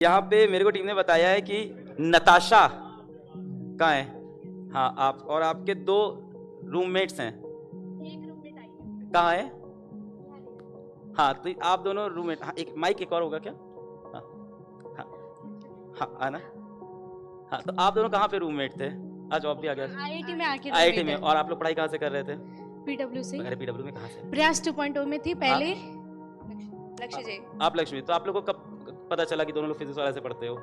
यहाँ पे मेरे को टीम ने बताया है कि नताशा कहाँ है। हाँ, आप और आपके 2 रूममेट्स हैं। एक रूममेट आई है। कहाँ है? हाँ, तो आप दोनों रूममेट। हाँ, एक माइक एक और होगा क्या? हाँ हाँ हाँ, आना। हाँ, तो आप दोनों कहाँ पे रूममेट थे? आज जॉब भी आ गया। आईआईटी में आके आईआईटी में। और आप लोग पढ़ाई कहाँ से कर रहे थे? पीडब्ल्यू से। अरे पीडब्ल्यू में कहाँ से? प्रयास 2.0 में थी पहले। लक्ष्य जी। आप लक्ष्मी। तो आप लोग को कब पता चला कि दोनों लोग फिजिक्स वाला से पढ़ते हो?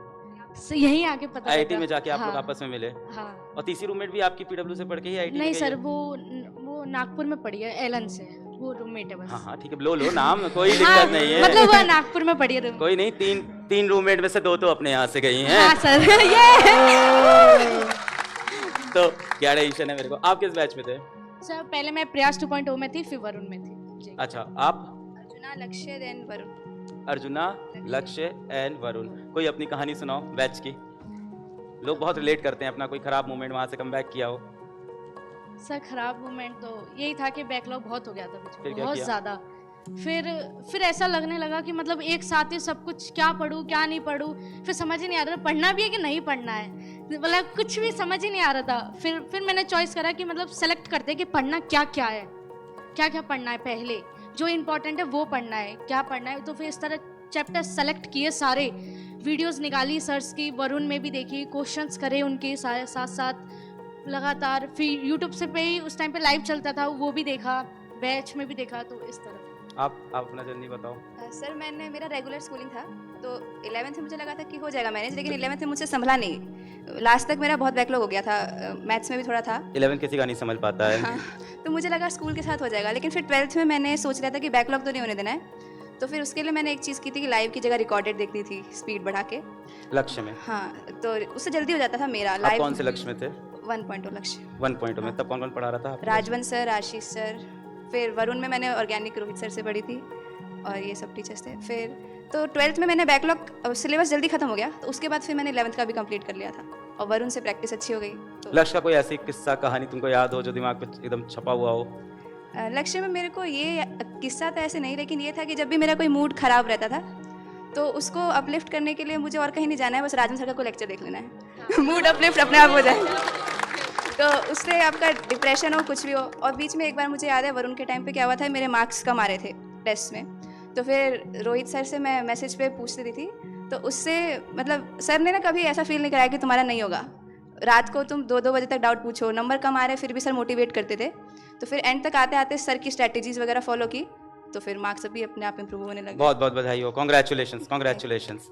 यहीं आके पता आईआईटी लगा। में जाके आप लोग हाँ, आपस में मिले। हाँ। और तीसरी रूममेट भी आपकी पीडब्ल्यू से पढ़ के ही आईआईटी नहीं में गई सर, है? वो नागपुर में पढ़ी है, एलन से। वो रूममेट है बस। हाँ हाँ, ठीक है, लो नाम, कोई हाँ, दिक्कत नहीं है। मतलब वो नागपुर में पढ़ी है। कोई नहीं, तीन रूममेट में से 2 तो अपने यहाँ से गई हैं। हाँ सर। ये तो क्या टेंशन है मेरे को। आप किस बैच में थे? सर पहले मैं प्रयास 2.0 में थी, फिर वरुण में थी जी। अच्छा, आप? अर्जुना, लक्ष्य देन वरुण। अर्जुना, लक्ष्य एंड वरुण। कोई अपनी कहानी सुनाओ बैच की। लोग बहुत रिलेट करते हैं, अपना कोई खराब मोमेंट वहां से कम बैक किया हो। सर खराब मोमेंट तो यही था कि बैकलॉग बहुत हो गया था फिर मुझे, क्या बहुत किया? ज़्यादा। फिर ऐसा लगने लगा कि मतलब एक साथ ही सब कुछ, क्या पढूं क्या नहीं पढूं। फिर समझ ही नहीं आ रहा था पढ़ना भी है कि नहीं पढ़ना है, मतलब कुछ भी समझ ही नहीं आ रहा था। फिर मैंने चॉइस करा कि मतलब सेलेक्ट करते कि पढ़ना क्या क्या है, क्या क्या पढ़ना है, पहले जो इम्पोर्टेंट है वो पढ़ना है, क्या पढ़ना है। तो फिर इस तरह चैप्टर सेलेक्ट किए, सारे वीडियोस निकाली सर्च की, वरुण में भी देखी, क्वेश्चंस करे उनके साथ साथ लगातार। फिर यूट्यूब से पे ही उस टाइम पे लाइव चलता था, वो भी देखा, बैच में भी देखा। तो इस तरह आप अपना जर्नी बताओ। सर मेरा रेगुलर स्कूलिंग था, तो 11th में मुझे लगा था कि हो जाएगा मैनेज, लेकिन 11th में मुझसे संभला नहीं। लास्ट तक मेरा बहुत बैकलॉग हो गया था, मैथ्स में भी थोड़ा था। 11 किसी का नहीं समझ पाता है। हाँ, तो मुझे लगा स्कूल के साथ हो जाएगा, लेकिन फिर 12th में मैंने सोच लिया था कि बैकलॉग तो नहीं होने देना है। तो फिर उसके लिए मैंने एक चीज़ की थी कि लाइव की जगह रिकॉर्डेड देखनी थी, स्पीड बढ़ा के। लक्ष्य में? हाँ, तो उससे जल्दी हो जाता था मेरा आप लाइव। कौन से लक्ष्य में थे? 1.0 लक्ष्य। 1.0 में। तब कौन कौन पढ़ा रहा था? राजवंश सर, आशीष सर। फिर वरुण में मैंने ऑर्गेनिक रोहित सर से पढ़ी थी, और ये सब टीचर्स थे। फिर तो 12th में मैंने बैकलॉग, सिलेबस जल्दी खत्म हो गया, तो उसके बाद फिर मैंने 11th का भी कंप्लीट कर लिया था, और वरुण से प्रैक्टिस अच्छी हो गई। तो लक्ष्य का कोई ऐसी किस्सा कहानी तुमको याद हो जो दिमाग पे एकदम छपा हुआ हो? लक्ष्य में मेरे को ये किस्सा तो ऐसे नहीं, लेकिन ये था कि जब भी मेरा कोई मूड खराब रहता था, तो उसको अपलिफ्ट करने के लिए मुझे और कहीं नहीं जाना है, बस राजन सर का कोई लेक्चर देख लेना है। मूड अपलिफ्ट अपने आप हो जाए। तो उससे आपका डिप्रेशन हो, कुछ भी हो। और बीच में एक बार मुझे याद है वरुण के टाइम पे क्या हुआ था, मेरे मार्क्स कम आ रहे थे टेस्ट में। तो फिर रोहित सर से मैं मैसेज पे पूछती रही थी, तो उससे मतलब सर ने ना कभी ऐसा फील नहीं कराया कि तुम्हारा नहीं होगा। रात को तुम 2-2 बजे तक डाउट पूछो, नंबर कम आ रहे फिर भी सर मोटिवेट करते थे। तो फिर एंड तक आते आते सर की स्ट्रैटेजीज वगैरह फॉलो की, तो फिर मार्क्स भी अपने आप इंप्रूव होने लगे। बहुत बहुत बधाई हो। Congratulations, congratulations.